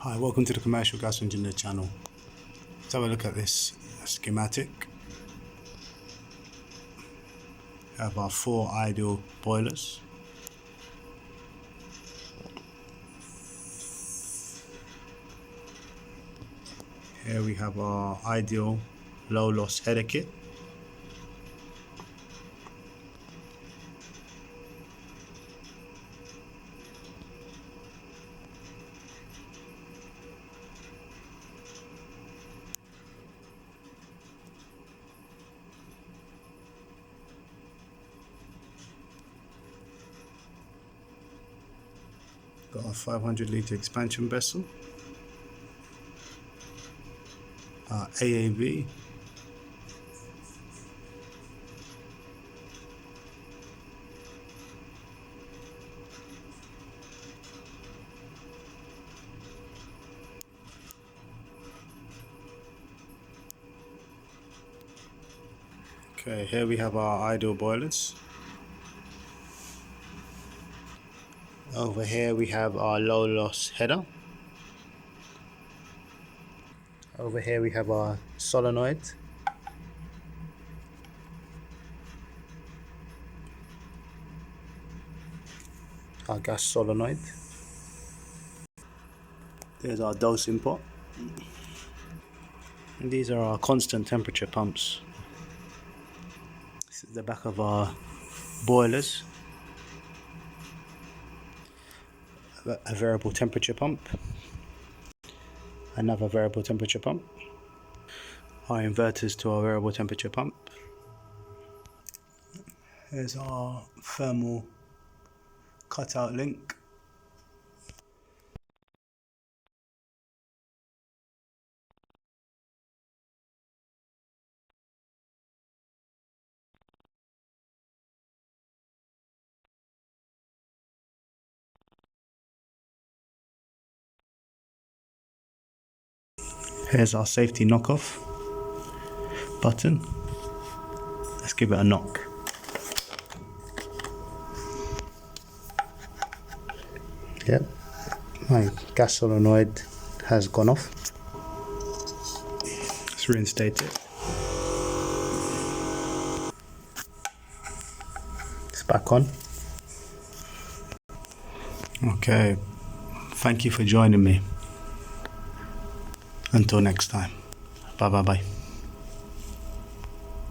Hi, welcome to the Commercial Gas Engineer channel. Let's have a look at this schematic. We have our 4 ideal boilers. Here we have our ideal low loss header kit. Got our 500 litre expansion vessel, our AAV, okay, here we have our ideal boilers. Over here we have our low loss header. Over here we have our solenoid. Our gas solenoid. There's our dosing pot. And these are our constant temperature pumps. This is the back of our boilers. A variable temperature pump. Another variable temperature pump. Our inverters to our variable temperature pump. Here's our thermal cutout link. Here's our safety knockoff button. Let's give it a knock. Yep, my gas solenoid has gone off. Let's reinstate it. It's back on. Okay, thank you for joining me. Until next time, bye.